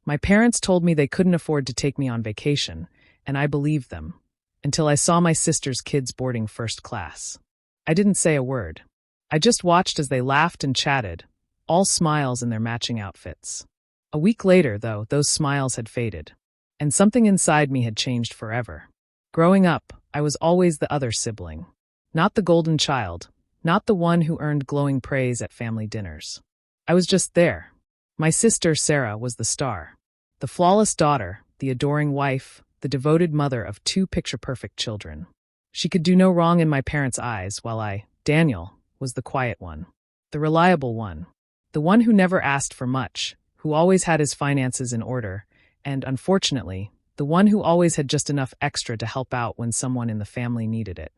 My parents told me they couldn't afford to take me on vacation, and I believed them, until I saw my sister's kids boarding first class. I didn't say a word. I just watched as they laughed and chatted, all smiles in their matching outfits. A week later, though, those smiles had faded, and something inside me had changed forever. Growing up, I was always the other sibling. Not the golden child, not the one who earned glowing praise at family dinners. I was just there. My sister, Sarah, was the star. The flawless daughter, the adoring wife, the devoted mother of two picture-perfect children. She could do no wrong in my parents' eyes, while I, Daniel, was the quiet one. The reliable one. The one who never asked for much, who always had his finances in order, and, unfortunately, the one who always had just enough extra to help out when someone in the family needed it.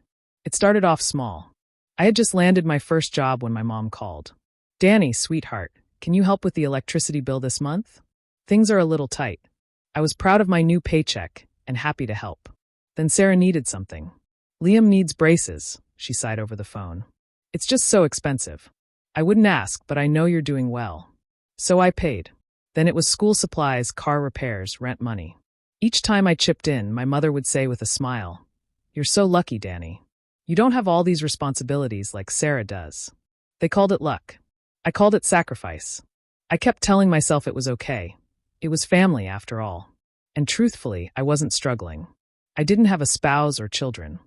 It started off small. I had just landed my first job when my mom called. "Danny, sweetheart, can you help with the electricity bill this month? Things are a little tight." I was proud of my new paycheck and happy to help. Then Sarah needed something. "Liam needs braces," she sighed over the phone. "It's just so expensive. I wouldn't ask, but I know you're doing well." So I paid. Then it was school supplies, car repairs, rent money. Each time I chipped in, my mother would say with a smile, "You're so lucky, Danny. You don't have all these responsibilities like Sarah does." They called it luck. I called it sacrifice. I kept telling myself it was okay. It was family, after all. And truthfully, I wasn't struggling. I didn't have a spouse or children.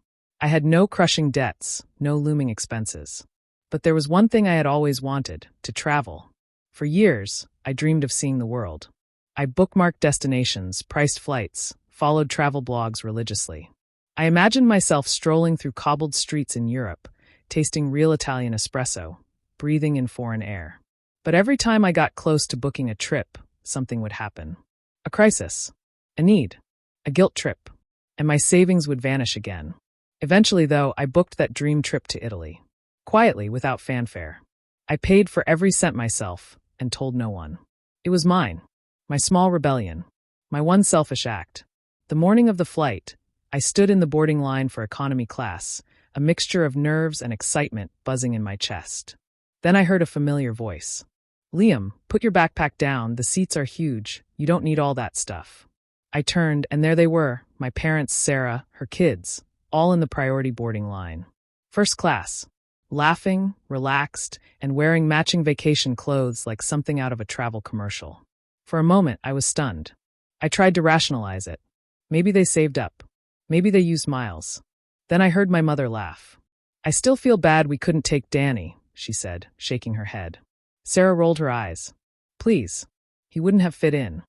I had no crushing debts, no looming expenses. But there was one thing I had always wanted, to travel. For years, I dreamed of seeing the world. I bookmarked destinations, priced flights, followed travel blogs religiously. I imagined myself strolling through cobbled streets in Europe, tasting real Italian espresso, breathing in foreign air. But every time I got close to booking a trip, something would happen. A crisis. A need. A guilt trip. And my savings would vanish again. Eventually, though, I booked that dream trip to Italy. Quietly, without fanfare. I paid for every cent myself, and told no one. It was mine. My small rebellion. My one selfish act. The morning of the flight, I stood in the boarding line for economy class, a mixture of nerves and excitement buzzing in my chest. Then I heard a familiar voice. "Liam, put your backpack down, the seats are huge, you don't need all that stuff." I turned, and there they were, my parents, Sarah, her kids, all in the priority boarding line. First class. Laughing, relaxed, and wearing matching vacation clothes like something out of a travel commercial. For a moment, I was stunned. I tried to rationalize it. Maybe they saved up. Maybe they used miles. Then I heard my mother laugh. "I still feel bad we couldn't take Danny," she said, shaking her head. Sarah rolled her eyes. "Please. He wouldn't have fit in."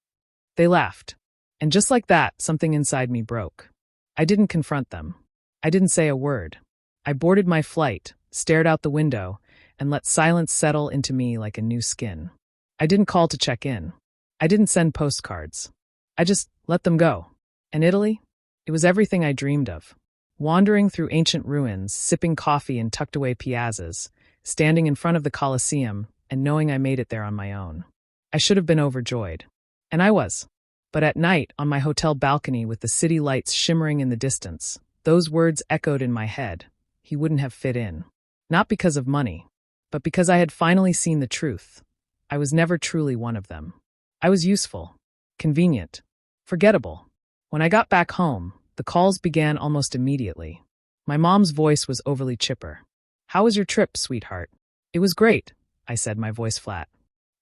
They laughed. And just like that, something inside me broke. I didn't confront them. I didn't say a word. I boarded my flight, stared out the window, and let silence settle into me like a new skin. I didn't call to check in. I didn't send postcards. I just let them go. And Italy? It was everything I dreamed of. Wandering through ancient ruins, sipping coffee in tucked-away piazzas, standing in front of the Colosseum, and knowing I made it there on my own. I should have been overjoyed. And I was. But at night, on my hotel balcony with the city lights shimmering in the distance, those words echoed in my head. He wouldn't have fit in. Not because of money, but because I had finally seen the truth. I was never truly one of them. I was useful, convenient, forgettable. When I got back home, the calls began almost immediately. My mom's voice was overly chipper. "How was your trip, sweetheart?" "It was great," I said, my voice flat.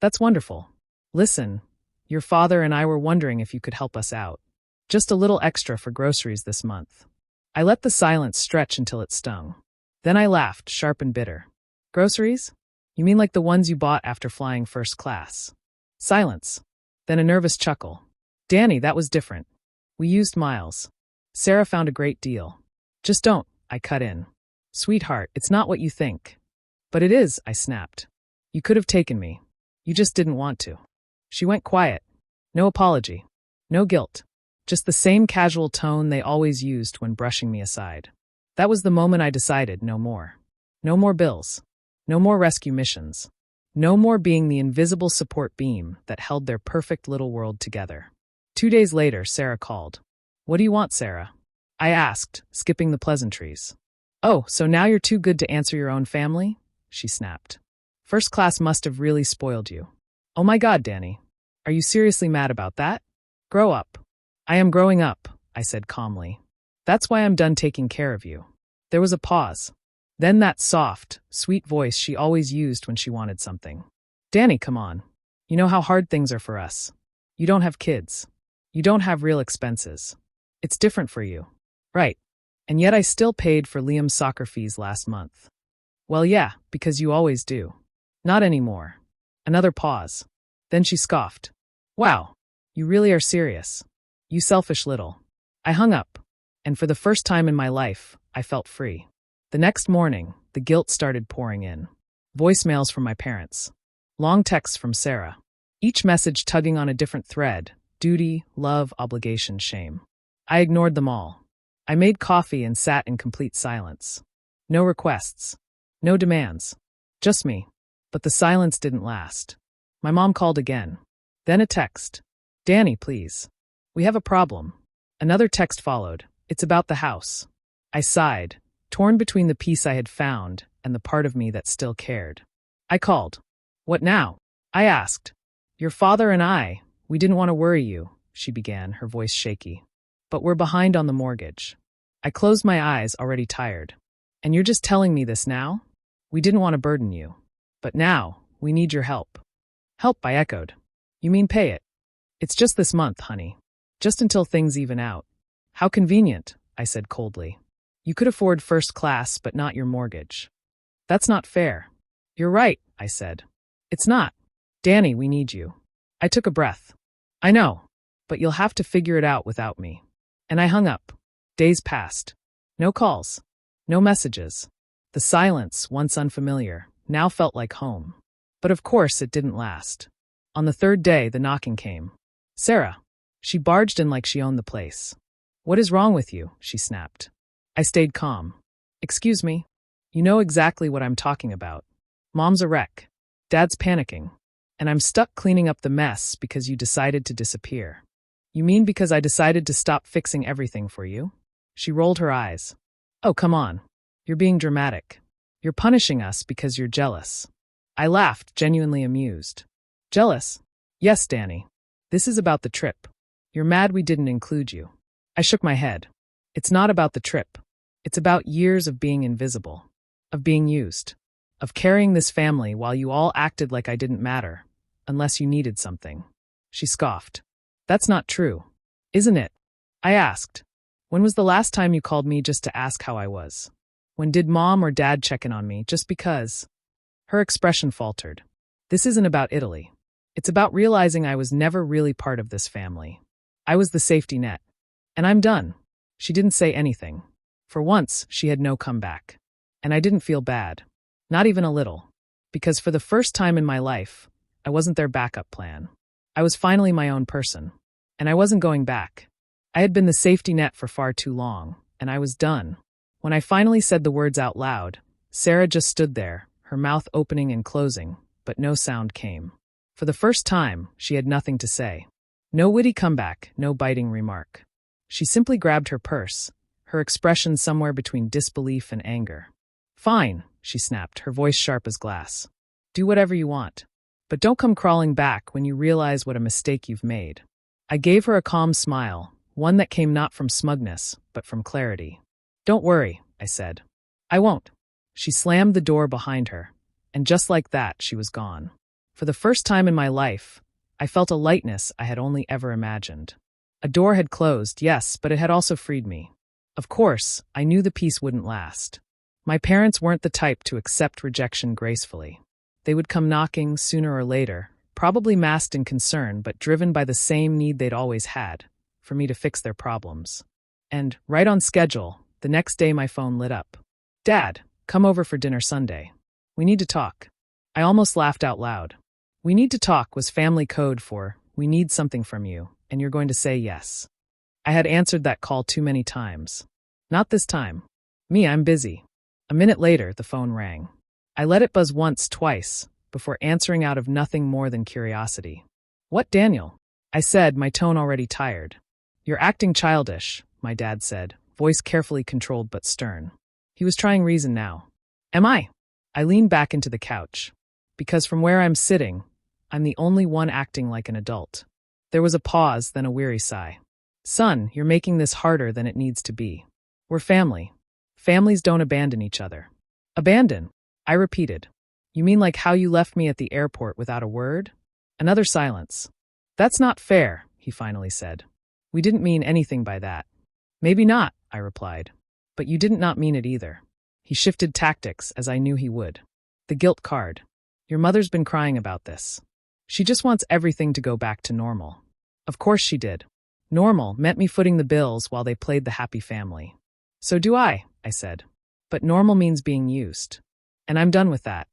"That's wonderful. Listen, your father and I were wondering if you could help us out. Just a little extra for groceries this month." I let the silence stretch until it stung. Then I laughed, sharp and bitter. "Groceries? You mean like the ones you bought after flying first class?" Silence. Then a nervous chuckle. "Danny, that was different. We used miles. Sarah found a great deal." "Just don't," I cut in. "Sweetheart, it's not what you think." "But it is," I snapped. "You could have taken me. You just didn't want to." She went quiet. No apology. No guilt. Just the same casual tone they always used when brushing me aside. That was the moment I decided no more. No more bills. No more rescue missions. No more being the invisible support beam that held their perfect little world together. 2 days later, Sarah called. "What do you want, Sarah?" I asked, skipping the pleasantries. "Oh, so now you're too good to answer your own family?" she snapped. "First class must have really spoiled you." "Oh my God, Danny. Are you seriously mad about that? Grow up. I am growing up, I said calmly. That's why I'm done taking care of you. There was a pause. Then that soft, sweet voice she always used when she wanted something. Danny, come on. You know how hard things are for us. You don't have kids. You don't have real expenses. It's different for you. Right. And yet I still paid for Liam's soccer fees last month. Well, yeah, because you always do. Not anymore. Another pause. Then she scoffed. Wow. You really are serious. You selfish little. I hung up. And for the first time in my life, I felt free. The next morning, the guilt started pouring in. Voicemails from my parents. Long texts from Sarah. Each message tugging on a different thread. Duty, love, obligation, shame. I ignored them all. I made coffee and sat in complete silence. No requests. No demands. Just me. But the silence didn't last. My mom called again. Then a text. Danny, please. We have a problem. Another text followed. It's about the house. I sighed, torn between the peace I had found and the part of me that still cared. I called. What now? I asked. Your father and I, we didn't want to worry you, she began, her voice shaky. But we're behind on the mortgage. I closed my eyes, already tired. And you're just telling me this now? We didn't want to burden you. But now, we need your help. Help, I echoed. You mean pay it? It's just this month, honey. Just until things even out. How convenient, I said coldly. You could afford first class, but not your mortgage. That's not fair. You're right, I said. It's not. Danny, we need you. I took a breath. I know, but you'll have to figure it out without me. And I hung up. Days passed. No calls. No messages. The silence, once unfamiliar, now felt like home. But of course it didn't last. On the third day, the knocking came. Sarah. She barged in like she owned the place. What is wrong with you? She snapped. I stayed calm. Excuse me? You know exactly what I'm talking about. Mom's a wreck. Dad's panicking. And I'm stuck cleaning up the mess because you decided to disappear. You mean because I decided to stop fixing everything for you? She rolled her eyes. Oh, come on. You're being dramatic. You're punishing us because you're jealous. I laughed, genuinely amused. Jealous? Yes, Danny. This is about the trip. You're mad we didn't include you. I shook my head. It's not about the trip. It's about years of being invisible. Of being used. Of carrying this family while you all acted like I didn't matter. Unless you needed something. She scoffed. That's not true. Isn't it? I asked. When was the last time you called me just to ask how I was? When did Mom or Dad check in on me just because? Her expression faltered. This isn't about Italy. It's about realizing I was never really part of this family. I was the safety net. And I'm done. She didn't say anything. For once, she had no comeback. And I didn't feel bad. Not even a little. Because for the first time in my life, I wasn't their backup plan. I was finally my own person. And I wasn't going back. I had been the safety net for far too long, and I was done. When I finally said the words out loud, Sarah just stood there, her mouth opening and closing, but no sound came. For the first time, she had nothing to say. No witty comeback, no biting remark. She simply grabbed her purse, her expression somewhere between disbelief and anger. Fine, she snapped, her voice sharp as glass. Do whatever you want. But don't come crawling back when you realize what a mistake you've made. I gave her a calm smile, one that came not from smugness, but from clarity. Don't worry, I said. I won't. She slammed the door behind her, and just like that, she was gone. For the first time in my life, I felt a lightness I had only ever imagined. A door had closed, yes, but it had also freed me. Of course, I knew the peace wouldn't last. My parents weren't the type to accept rejection gracefully. They would come knocking sooner or later, probably masked in concern but driven by the same need they'd always had, for me to fix their problems. And, right on schedule, the next day my phone lit up. Dad, come over for dinner Sunday. We need to talk. I almost laughed out loud. We need to talk was family code for, we need something from you, and you're going to say yes. I had answered that call too many times. Not this time. Me, I'm busy. A minute later, the phone rang. I let it buzz once, twice, before answering out of nothing more than curiosity. What, Daniel? I said, my tone already tired. You're acting childish, my dad said, voice carefully controlled but stern. He was trying reason now. Am I? I leaned back into the couch. Because from where I'm sitting, I'm the only one acting like an adult. There was a pause, then a weary sigh. Son, you're making this harder than it needs to be. We're family. Families don't abandon each other. Abandon? I repeated. You mean like how you left me at the airport without a word? Another silence. That's not fair, he finally said. We didn't mean anything by that. Maybe not, I replied. But you didn't not mean it either. He shifted tactics, as I knew he would. The guilt card. Your mother's been crying about this. She just wants everything to go back to normal. Of course she did. Normal meant me footing the bills while they played the happy family. So do I said. But normal means being used. And I'm done with that.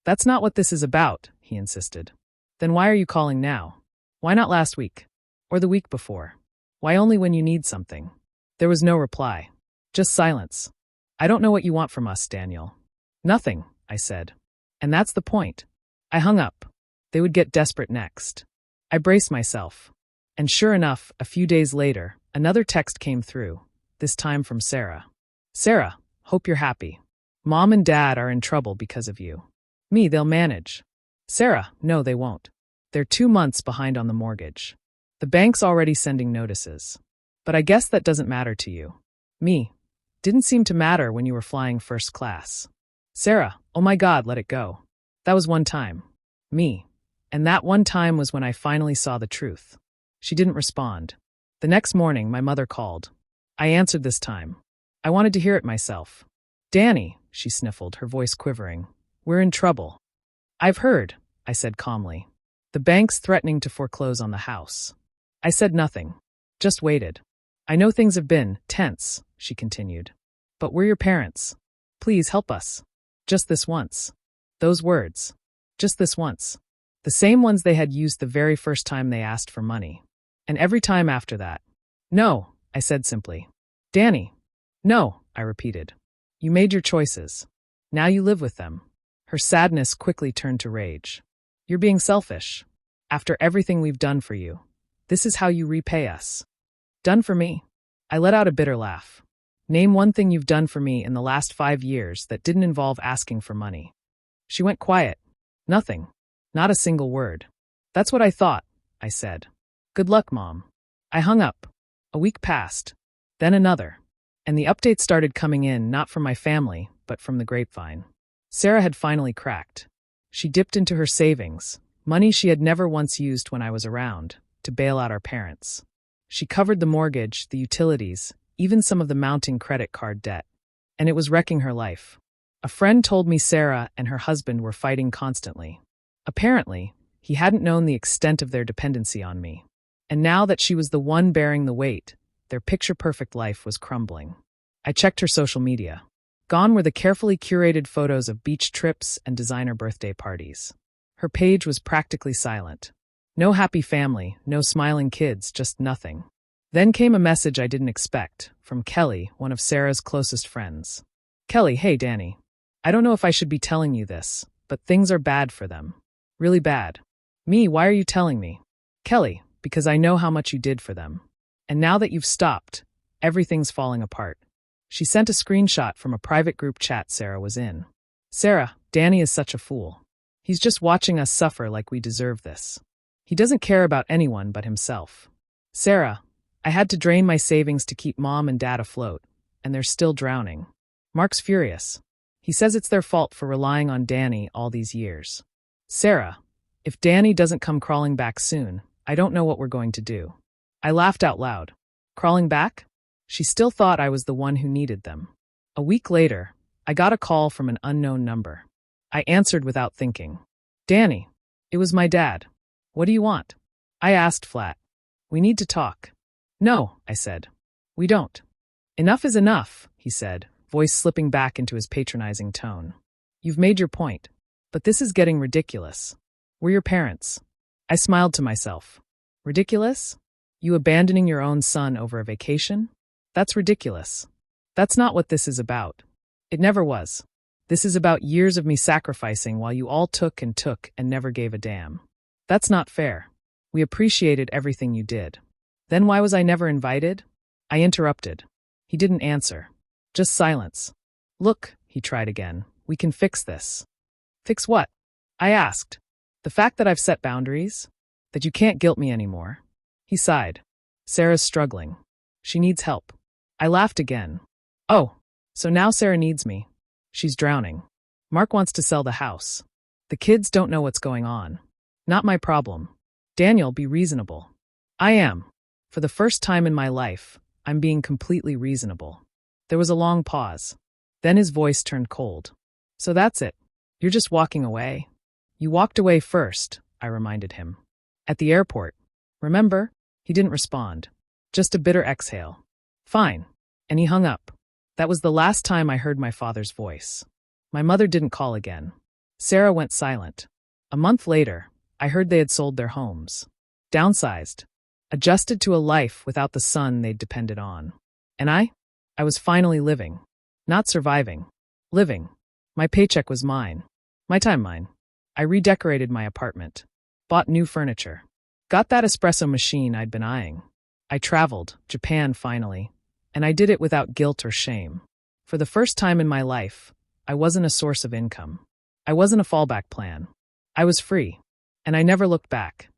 That's not what this is about, he insisted. Then why are you calling now? Why not last week? Or the week before? Why only when you need something? There was no reply. Just silence. I don't know what you want from us, Daniel. Nothing, I said. And that's the point. I hung up. They would get desperate next. I braced myself. And sure enough, a few days later, another text came through, this time from Sarah. Sarah, hope you're happy. Mom and Dad are in trouble because of you. Me, they'll manage. Sarah, no, they won't. They're 2 months behind on the mortgage. The bank's already sending notices. But I guess that doesn't matter to you. Me, didn't seem to matter when you were flying first class. Sarah, oh my God, let it go. That was one time. Me. And that one time was when I finally saw the truth. She didn't respond. The next morning, my mother called. I answered this time. I wanted to hear it myself. Danny, she sniffled, her voice quivering. We're in trouble. I've heard, I said calmly. The bank's threatening to foreclose on the house. I said nothing. Just waited. I know things have been tense, she continued. But we're your parents. Please help us. Just this once. Those words. Just this once. The same ones they had used the very first time they asked for money. And every time after that. No, I said simply. Danny. No, I repeated. You made your choices. Now you live with them. Her sadness quickly turned to rage. You're being selfish. After everything we've done for you, this is how you repay us. Done for me? I let out a bitter laugh. Name one thing you've done for me in the last 5 years that didn't involve asking for money. She went quiet. Nothing. Not a single word. That's what I thought, I said. Good luck, Mom. I hung up. A week passed. Then another. And the updates started coming in not from my family, but from the grapevine. Sarah had finally cracked. She dipped into her savings, money she had never once used when I was around, to bail out our parents. She covered the mortgage, the utilities, even some of the mounting credit card debt. And it was wrecking her life. A friend told me Sarah and her husband were fighting constantly. Apparently, he hadn't known the extent of their dependency on me. And now that she was the one bearing the weight, their picture-perfect life was crumbling. I checked her social media. Gone were the carefully curated photos of beach trips and designer birthday parties. Her page was practically silent. No happy family, no smiling kids, just nothing. Then came a message I didn't expect, from Kelly, one of Sarah's closest friends. Kelly, hey Danny. I don't know if I should be telling you this, but things are bad for them. Really bad. Me, why are you telling me? Kelly, because I know how much you did for them. And now that you've stopped, everything's falling apart. She sent a screenshot from a private group chat Sarah was in. Sarah, Danny is such a fool. He's just watching us suffer like we deserve this. He doesn't care about anyone but himself. Sarah, I had to drain my savings to keep Mom and Dad afloat, and they're still drowning. Mark's furious. He says it's their fault for relying on Danny all these years. Sarah, if Danny doesn't come crawling back soon, I don't know what we're going to do. I laughed out loud. Crawling back? She still thought I was the one who needed them. A week later, I got a call from an unknown number. I answered without thinking. Danny. It was my dad. What do you want? I asked flat. We need to talk. No, I said. We don't. Enough is enough, he said, voice slipping back into his patronizing tone. You've made your point. But this is getting ridiculous. We're your parents. I smiled to myself. Ridiculous? You abandoning your own son over a vacation? That's ridiculous. That's not what this is about. It never was. This is about years of me sacrificing while you all took and never gave a damn. That's not fair. We appreciated everything you did. Then why was I never invited? I interrupted. He didn't answer. Just silence. Look, he tried again. We can fix this. Fix what? I asked. The fact that I've set boundaries? That you can't guilt me anymore. He sighed. Sarah's struggling. She needs help. I laughed again. Oh, so now Sarah needs me. She's drowning. Mark wants to sell the house. The kids don't know what's going on. Not my problem. Daniel, be reasonable. I am. For the first time in my life, I'm being completely reasonable. There was a long pause. Then his voice turned cold. So that's it. You're just walking away. You walked away first, I reminded him. At the airport. Remember? He didn't respond. Just a bitter exhale. Fine. And he hung up. That was the last time I heard my father's voice. My mother didn't call again. Sarah went silent. A month later, I heard they had sold their homes. Downsized. Adjusted to a life without the son they'd depended on. And I was finally living. Not surviving. Living. My paycheck was mine. My time mine. I redecorated my apartment. Bought new furniture. Got that espresso machine I'd been eyeing. I traveled, Japan finally, and I did it without guilt or shame. For the first time in my life, I wasn't a source of income. I wasn't a fallback plan. I was free, and I never looked back.